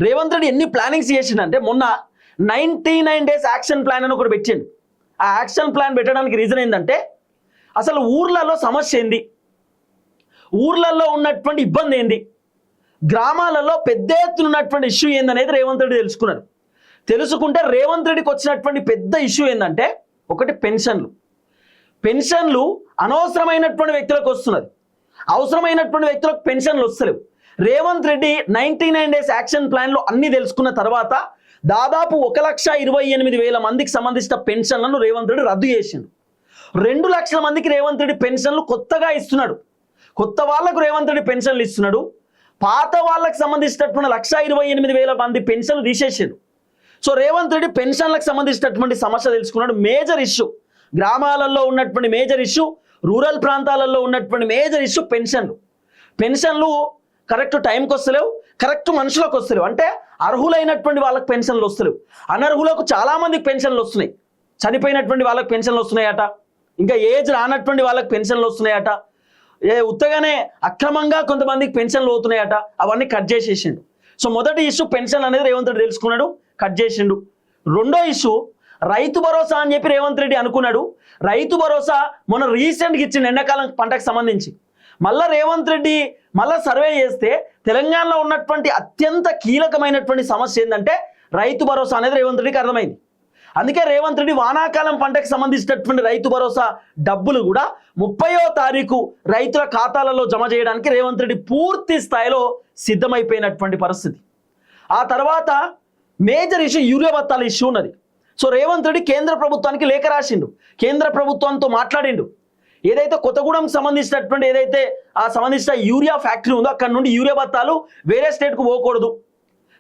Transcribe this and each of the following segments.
రేవంత్ రెడ్డి ఎన్ని ప్లానింగ్స్ చేసిండంటే మొన్న 99 days action plan అని ఒకటి పెట్టిండు. ఆ యాక్షన్ ప్లాన్ పెట్టడానికి రీజన్ ఏంటంటే అసలు ఊర్లలో సమస్య ఏంది, ఊర్లలో ఉన్నటువంటి ఇబ్బంది ఏంది, గ్రామాలలో పెద్ద ఎత్తున ఉన్నటువంటి ఇష్యూ ఏందనేది రేవంత్ రెడ్డి తెలుసుకున్నాడు. తెలుసుకుంటే రేవంత్ రెడ్డికి వచ్చినటువంటి పెద్ద ఇష్యూ ఏంటంటే ఒకటి పెన్షన్లు అనవసరమైనటువంటి వ్యక్తులకు వస్తున్నది, అవసరమైనటువంటి వ్యక్తులకు పెన్షన్లు వస్తలేవు. రేవంత్ రెడ్డి 99 డేస్ యాక్షన్ ప్లాన్లో అన్ని తెలుసుకున్న తర్వాత దాదాపు 1,28,000 మందికి సంబంధించిన పెన్షన్లను రేవంత్ రెడ్డి రద్దు చేసిండు. 2 లక్షల మందికి రేవంత్ రెడ్డి పెన్షన్లు కొత్తగా ఇస్తున్నాడు. కొత్త వాళ్లకు రేవంత్ రెడ్డి పెన్షన్లు ఇస్తున్నాడు. పాత వాళ్ళకి సంబంధించినటువంటి 1,28,000 మంది పెన్షన్లు తీసేసాడు. సో రేవంత్ రెడ్డి పెన్షన్లకు సంబంధించినటువంటి సమస్య తెలుసుకున్నాడు. మేజర్ ఇష్యూ, గ్రామాలలో ఉన్నటువంటి మేజర్ ఇష్యూ, రూరల్ ప్రాంతాలలో ఉన్నటువంటి మేజర్ ఇష్యూ పెన్షన్లు కరెక్ట్ టైంకి వస్తలేవు, కరెక్ట్ మనుషులకు వస్తలేవు. అంటే అర్హులైనటువంటి వాళ్ళకి పెన్షన్లు వస్తలేవు, అనర్హులకు చాలా మందికి పెన్షన్లు వస్తున్నాయి. చనిపోయినటువంటి వాళ్ళకి పెన్షన్లు వస్తున్నాయట, ఇంకా ఏజ్ రానటువంటి వాళ్ళకి పెన్షన్లు వస్తున్నాయట, ఉత్తగానే అక్రమంగా కొంతమందికి పెన్షన్లు అవుతున్నాయట, అవన్నీ కట్ చేసేసిండు. సో మొదటి ఇష్యూ పెన్షన్ అనేది రేవంత్ రెడ్డి తెలుసుకున్నాడు, కట్ చేసిండు. రెండో ఇష్యూ రైతు భరోసా అని చెప్పి రేవంత్ రెడ్డి అనుకున్నాడు. రైతు భరోసా మొన్న రీసెంట్గా ఇచ్చిన ఎండాకాలం పంటకు సంబంధించి మళ్ళా రేవంత్ రెడ్డి మళ్ళా సర్వే చేస్తే తెలంగాణలో ఉన్నటువంటి అత్యంత కీలకమైనటువంటి సమస్య ఏంటంటే రైతు భరోసా అనేది రేవంత్ రెడ్డికి అర్థమైంది. అందుకే రేవంత్ రెడ్డి వానాకాలం పంటకు సంబంధించినటువంటి రైతు భరోసా డబ్బులు కూడా 30వ తారీఖు రైతుల ఖాతాలలో జమ చేయడానికి రేవంత్ రెడ్డి పూర్తి స్థాయిలో సిద్ధమైపోయినటువంటి పరిస్థితి. ఆ తర్వాత మేజర్ ఇష్యూ యూరియా బత్తాల ఇష్యూ ఉన్నది. సో రేవంత్ రెడ్డి కేంద్ర ప్రభుత్వానికి లేఖ రాసిండు, కేంద్ర ప్రభుత్వంతో మాట్లాడిండు. ఏదైతే కొత్తగూడెంకి సంబంధించినటువంటి సంబంధించిన యూరియా ఫ్యాక్టరీ ఉందో అక్కడ నుండి యూరియా బత్తాలు వేరే స్టేట్కు పోకూడదు,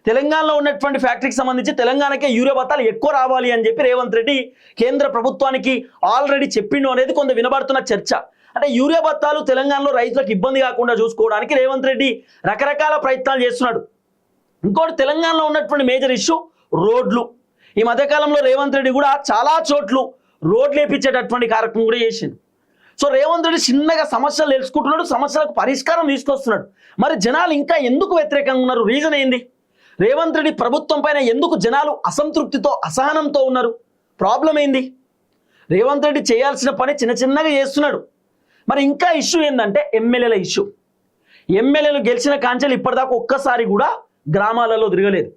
తెలంగాణలో ఉన్నటువంటి ఫ్యాక్టరీకి సంబంధించి తెలంగాణకే యూరియా బత్తాలు ఎక్కువ రావాలి అని చెప్పి రేవంత్ రెడ్డి కేంద్ర ప్రభుత్వానికి ఆల్రెడీ చెప్పిండు అనేది కొంత వినబడుతున్న చర్చ. అంటే యూరియా బత్తాలు తెలంగాణలో రైతులకు ఇబ్బంది కాకుండా చూసుకోవడానికి రేవంత్ రెడ్డి రకరకాల ప్రయత్నాలు చేస్తున్నాడు. ఇంకోటి తెలంగాణలో ఉన్నటువంటి మేజర్ ఇష్యూ రోడ్లు. ఈ మధ్యకాలంలో రేవంత్ రెడ్డి కూడా చాలా చోట్ల రోడ్లు వేయించేటటువంటి కార్యక్రమం కూడా చేసిండు. సో రేవంత్ రెడ్డి చిన్నగా సమస్యలు తెలుసుకుంటున్నాడు, సమస్యలకు పరిష్కారం తీసుకొస్తున్నాడు. మరి జనాలు ఇంకా ఎందుకు వ్యతిరేకంగా ఉన్నారు? రీజన్ ఏంది? రేవంత్ రెడ్డి ప్రభుత్వం పైన ఎందుకు జనాలు అసంతృప్తితో అసహనంతో ఉన్నారు? ప్రాబ్లం ఏంది? రేవంత్ రెడ్డి చేయాల్సిన పని చిన్నగా చేస్తున్నాడు. మరి ఇంకా ఇష్యూ ఏంటంటే ఎమ్మెల్యేల ఇష్యూ. ఎమ్మెల్యేలు గెలిచిన కాంచెలు ఇప్పటిదాకా ఒక్కసారి కూడా గ్రామాలలో తిరగలేదు.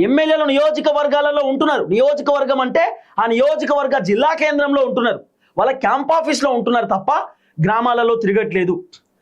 ఎమ్మెల్యేలు నియోజకవర్గాలలో ఉంటున్నారు. నియోజకవర్గం అంటే ఆ నియోజకవర్గ జిల్లా కేంద్రంలో ఉంటున్నారు, వాళ్ళ క్యాంప్ ఆఫీస్లో ఉంటున్నారు తప్ప గ్రామాలలో తిరగట్లేదు.